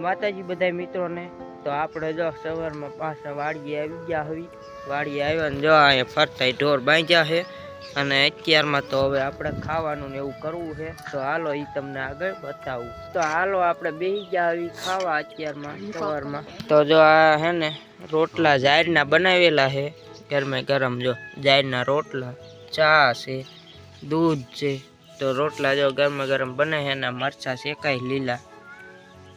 માતાજી બધા મિત્રોને. તો આપણે જો સવારમાં પાછા વાડીએ આવી ગયા હવી. વાડીએ આવ્યા ને જો અહીંયા ફરતા ઢોર બાંધ્યા છે અને અત્યારમાં તો હવે આપણે ખાવાનું ને એવું કરવું છે. તો હાલો એ તમને આગળ બતાવું. તો હાલો આપણે બેસી ગયા આવી ખાવા અત્યારમાં સવારમાં. તો જો આ હે ને રોટલા જાહેરના બનાવેલા છે ગરમે ગરમ. જો જાહેરના રોટલા, ચા છે, દૂધ છે. તો રોટલા જો ગરમ ગરમ બને છે ને મરચા શેકાઈ લીલા.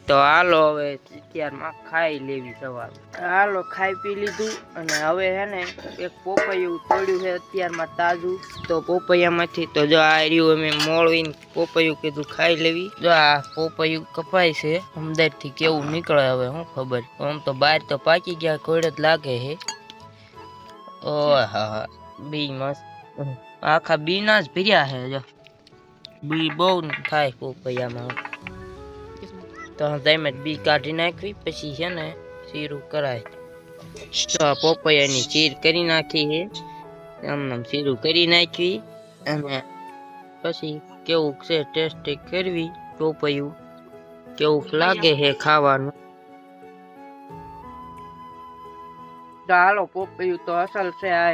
તો હાલો હવે અત્યારમાં ખાઈ લેવી સવાર. હાલો ખાઈ પી લીધું અને હવે હે ને એક પોપૈયું તોડ્યું છે અત્યારમાં તાજું. તો પોપૈયામાંથી તો જો આ રહ્યું અમે મોળવીને પોપૈયું કીધું ખાઈ લેવી. જો આ પોપૈયું કપાય છે અંદરથી કેવું નીકળે હવે શું ખબર. આમ તો બહાર તો પાકી ગયા કોઈડ જ લાગે છે. ઓહ હા બી મસ્ત આખા બીના જ ભર્યા છે. જો બી બહુ થાય પોપૈયામાં. તો તમે બી કાઢી નાખવી પછી છે ને શીરું કરાય. તો પોપૈયાની ચીર કરી નાખી છે. આમ શીરું કરી નાખવી અને પછી કેવું છે ટેસ્ટ કરવી પોપૈયું કેવું લાગે છે ખાવાનું. તો હાલો પોપૈયું તો અસલ છે. આ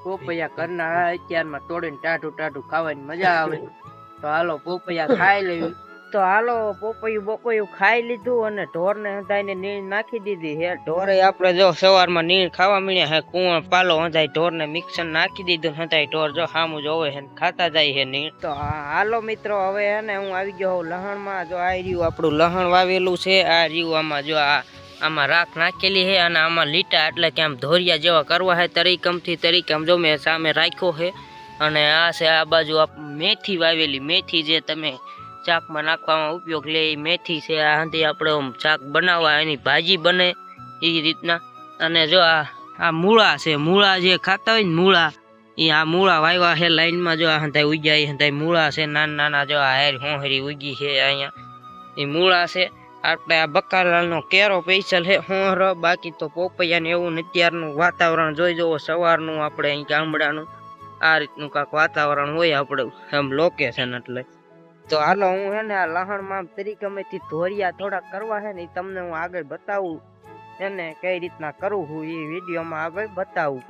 પોપૈયા કરના અત્યારમાં તોડીને ટાઢું ટાઢું ખાવાની મજા આવે. તો હાલો પોપૈયા ખાઈ લેવી. તો હાલો પોપૈયું ખાઈ લીધું અને ઢોરને હંધાઈને નીણ નાખી દીધી હે. ઢોરે આપણે જો સવારમાં નીણ ખાવા મળ્યા હે. કુંવળ પાલો હંધાઈ ઢોરને મિક્સર નાખી દીધું. હંધાઈ ઢોર જો સામું જોવે હે ખાતા જાય હે નીણ. તો હાલો મિત્રો હવે હે ને હું આવી ગયો હોઉં લહણમાં. જો આ રહ્યું આપણું લહણ વાવેલું છે. આ રહ્યું આમાં જો આમાં રાખ નાખેલી છે અને આમાં લીટા એટલે કે આમ ધોરિયા જેવા કરવા છે તરીકમ જો મેં સામે રાખ્યો છે. અને આ છે આ બાજુ મેથી વાવેલી. મેથી જે તમે ચાકમાં નાખવામાં ઉપયોગ લે એ મેથી છે. આ હાંધી આપણે ચાક બનાવવા એની ભાજી બને એ રીતના. અને જો આ મૂળા છે. મૂળા જે ખાતા હોય ને મૂળા એ આ મૂળા વાવ્યા છે લાઈનમાં. જો આ હંધાઈ ઉગ્યા એ હંધાઈ મૂળા છે નાના નાના. જો આ હેર હોંહરી ઉગી છે અહીંયા એ મૂળા છે. આપણે આ બકાલાલનો કેરો પૈસલ છે હોંહર. બાકી તો પોપૈયાને એવું અત્યારનું વાતાવરણ જોઈ જવો સવારનું આપણે અહીં ગામડાનું આ રીતનું કાંક વાતાવરણ હોય આપણે આમ લોકેશન. એટલે તો હાલો હું હે ને આ લહણમાં તરીકમેથી ધોરિયા થોડા કરવા છે ને એ તમને હું આગળ બતાવું એને કઈ રીતના કરું હું એ વિડીયોમાં આગળ બતાવું.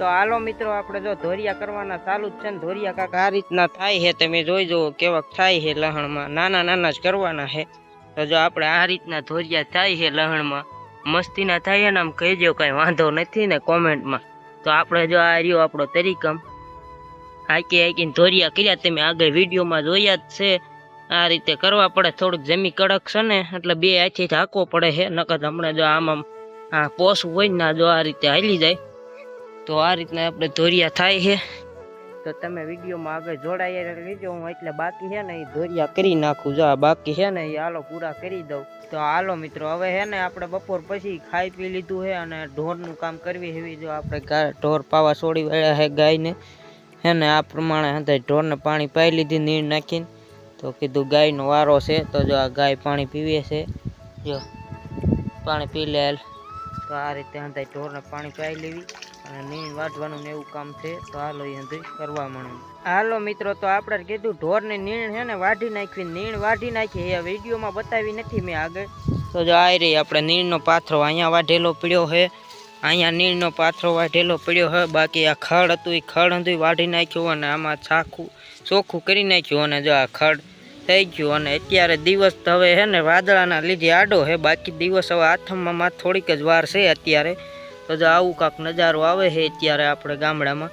તો હાલો મિત્રો આપણે જો ધોરિયા કરવાના ચાલુ જ છે ને. ધોરિયા કાંક આ રીતના થાય છે. તમે જોઈ જુઓ કેવાક થાય છે લહણમાં. નાના નાના જ કરવાના છે. તો જો આપણે આ રીતના ધોરિયા થાય છે લહણમાં મસ્તીના થાય ને આમ કહેજો કઈ વાંધો નથી ને કોમેન્ટમાં. તો આપણે જો આ રહ્યો આપણો તરીકમ હાકીને ધોરિયા કર્યા. તમે આગળ વિડીયોમાં જોયા જ છે. આ રીતે કરવા પડે. થોડુંક જમી કડક છે ને એટલે બે હાથથી હાંકવો પડે છે. નકર હમણાં જો આમાં આ પોસું હોય ને જો આ રીતે હાલી જાય. તો આ રીતના આપણે ધોરિયા થાય છે. તો તમે વિડીયોમાં આગળ જોડાઈ લેજો. હું એટલે બાકી છે ને એ ધોરિયા કરી નાખું. જો આ બાકી છે ને એ હાલો પૂરા કરી દઉં. તો હાલો મિત્રો હવે છે ને આપણે બપોર પછી ખાઈ પી લીધું છે અને ઢોરનું કામ કરવી એવી. જો આપણે ઢોર પાવા છોડી વાળ્યા છે ગાયને હે ને આ પ્રમાણે હતા ઢોરને પાણી પાઈ લીધી નીર નાખીને. તો કીધું ગાયનો વારો છે. તો જો આ ગાય પાણી પીવે છે. જો પાણી પી લે. તો આ રીતે હતા ઢોરને પાણી પાઈ લેવી અને નીણ વાઢવાનું ને એવું કામ છે. તો હાલો એ કરવા માંડું. હાલો મિત્રો તો આપણે કીધું ઢોરની નીણ છે ને વાઢી નાખવી. નીણ વાઢી નાખી એ વિડીયોમાં બતાવી નથી મેં આગળ. તો જો આ રહી આપણે નીણનો પાથરો અહીંયા વાઢેલો પડ્યો છે. અહીંયા નીણનો પાથરો વાઢેલો પડ્યો છે. બાકી આ ખડ હતું એ ખડ હતું વાઢી નાખ્યું અને આમાં ચોખ્ખું કરી નાખ્યું. અને જો આ ખડ થઈ ગયું. અને અત્યારે દિવસ તો હવે છે ને વાદળાના લીધે આડો છે. બાકી દિવસ હવે આથમમાં થોડીક જ વાર છે અત્યારે. તો જો આવું કાંક નજારો આવે છે અત્યારે આપણે ગામડામાં.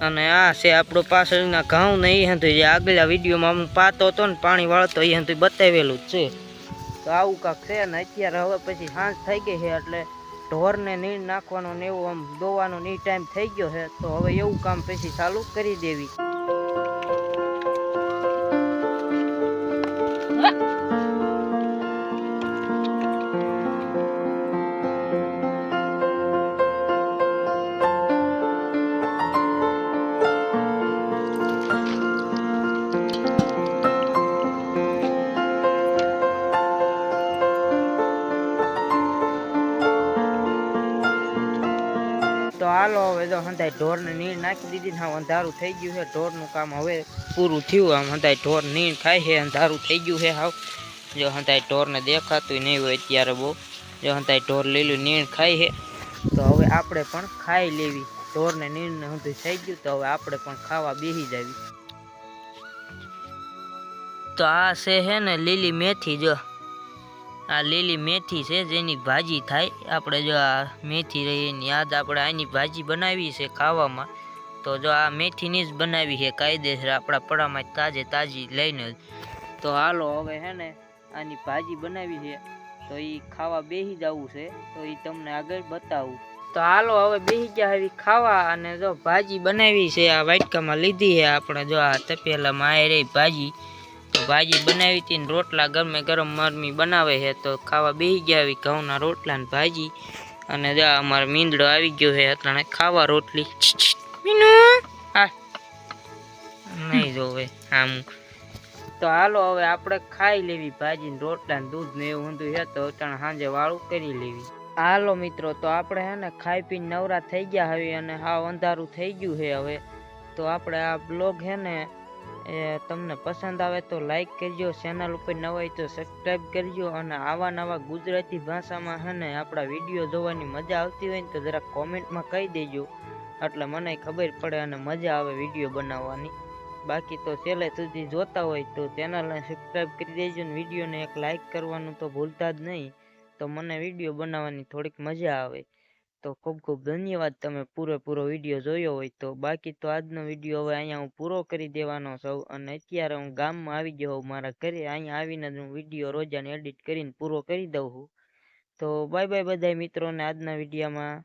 અને આ છે આપણો પાછળના ઘઉં ને એ હતું જે આગલા વિડીયોમાં હું પાતો હતો ને પાણી વાળતો એ હતું બતાવેલું જ છે. તો આવું કાંક છે. ને અત્યારે હવે પછી સાંજ થઈ ગઈ છે એટલે ઢોરને નીણ નાખવાનો ને એવું આમ દોવાનો ને ટાઈમ થઈ ગયો છે. તો હવે એવું કામ પછી ચાલુ કરી દેવી. તો હાલો હવે જો હંધાય ઢોરને નીણ નાખી દીધી ને અંધારું થઈ ગયું છે. ઢોરનું કામ હવે પૂરું થયું. આમ હંધાય ઢોર નીણ ખાય છે, અંધારું થઈ ગયું છે હાવ. જો હંધાય ઢોરને દેખાતું નહીં હોય અત્યારે બહુ. જો હંધાય ઢોર લીલું નીણ ખાય છે. તો હવે આપણે પણ ખાઈ લેવી. ઢોરને નીણને હંધું થઈ ગયું તો હવે આપણે પણ ખાવા બેસી જાવી. તો આ છે ને લીલી મેથી. જો આ લીલી મેથી છે જેની ભાજી થાય. આપણે જો આ મેથી રહી એની યાદ આપણે આની ભાજી બનાવી છે ખાવામાં. તો જો આ મેથીની જ બનાવી છે કાયદેસર આપણા પડામાં તાજી લઈને જ. તો હાલો હવે હે ને આની ભાજી બનાવી છે તો એ ખાવા બેસી જવું છે. તો એ તમને આગળ બતાવું. તો હાલો હવે બેસી ગયા હવે ખાવા. અને જો ભાજી બનાવી છે આ વાટકામાં લીધી છે આપણે. જો આ તપેલામાં આ રહી ભાજી. તો ભાજી બનાવી હતી ને રોટલા ગરમે ગરમ મરમી બનાવે છે. તો ખાવા બેસી ગયા આવી ઘઉંના રોટલા ને ભાજી. અને જો અમારો મીંદડો આવી ગયો છે એટલે ખાવા રોટલી. નહીં જોવે આમ. તો હાલો હવે આપણે ખાઈ લેવી ભાજી ને રોટલા ને દૂધ ને એવું ઊંધું છે. તો સાંજે વાળું કરી લેવી. હાલો મિત્રો તો આપણે હે ને ખાઈ પીને નવરા થઈ ગયા હવે અને હાવ અંધારું થઈ ગયું છે હવે. તો આપણે આ બ્લોગ હે ને તમને પસંદ આવે તો લાઈક કરજો. ચેનલ ઉપર નવા હોય તો સબસ્ક્રાઈબ કરજો. અને આવા નવા ગુજરાતી ભાષામાં હે ને આપણા વિડીયો જોવાની મજા આવતી હોય ને તો જરા કોમેન્ટમાં કહી દેજો. એટલે મને ખબર પડે અને મજા આવે વિડીયો બનાવવાની. બાકી તો છેલ્લે સુધી જોતા હોય તો ચેનલને સબસ્ક્રાઈબ કરી દેજો ને વિડીયોને એક લાઈક કરવાનું તો ભૂલતા જ નહીં. તો મને વિડીયો બનાવવાની થોડીક મજા આવે. તો ખૂબ ખૂબ ધન્યવાદ તમે પૂરેપૂરો વિડીયો જોયો હોય તો. બાકી તો આજનો વિડીયો હવે અહીંયા હું પૂરો કરી દેવાનો છું. અને અત્યારે હું ગામમાં આવી ગયો હોઉં મારા ઘરે. અહીંયા આવીને જ હું વિડીયો રોજાને એડિટ કરીને પૂરો કરી દઉં છું. તો બાય બાય બધા મિત્રોને આજના વિડીયોમાં.